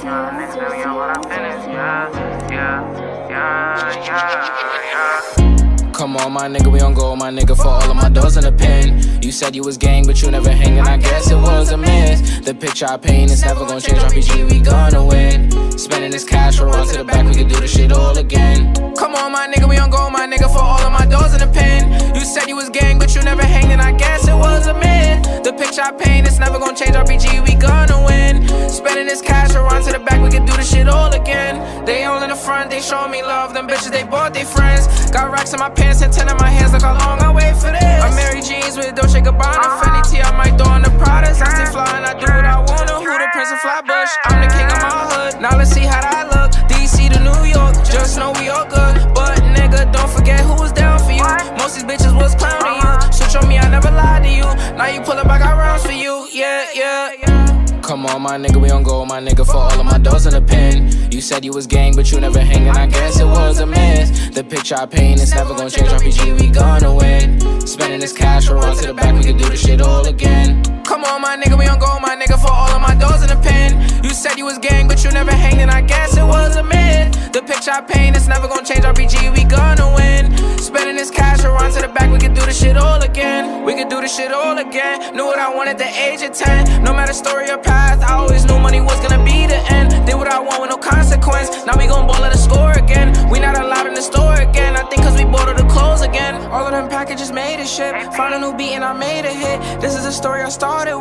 Niggas let me know when I finish. Yeah. Come on, my nigga, we on go, my nigga, for all of my doors in the pen. You said you was gang, but you never hangin', I guess it was a myth. The picture I paint is never gonna change, RPG, we gonna win. Spending this cash, we'll run to the back, we can do this shit all again. Come on, my nigga, we on go, my nigga, for all of my doors in the pen. You said you was gang, but you never hangin', I guess it was a myth. The picture I paint is never gonna change, RPG, we gonna win. Spending this cash, we'll run to the back, we can do this shit all again. They all in the front, they showin' me love, them bitches, they bought they friends. Got racks in my pants and 10 in my hands, look how long I wait for this. I'm Mary Jeans with Dolce Gabbana, Fendi T, I might throw on the Pradas. I stay fly and I do what I wanna. Who the Prince of Flatbush? I'm the king of my hood. Now let's see how that look. DC to New York, just know we all good. But nigga, don't forget who was down for you. Most these bitches was clowning you. Switch on me, I never lied to you. Now you pull up, I got rounds for you. Yeah. Come on, my nigga, we on go, my nigga, for all of my doors in the pen. You said you was gang, but you never hangin', I guess it was a myth. The picture I paint is never gonna change, RPG, we gonna win. Spending this cash, we'll run to the back, we can do this shit all again. Come on, my nigga, we on go, my nigga, for all of my doors in the pen. You said you was gang, but you never hangin', I guess it was a myth. The picture I paint is never gonna change, RPG, we gonna win. Spending this cash, we'll run to the back, we can do this shit all again. We can do this shit all again. Knew what I wanted at the age of 10. No matter story or path, I always knew money was gonna be the end. Did what I want with no consequence. Now we gon' ball at the score again. We not allowed in the store again. I think cause we bought all the clothes again. All of them packages made a shit. Found a new beat and I made a hit. This is a story I started with.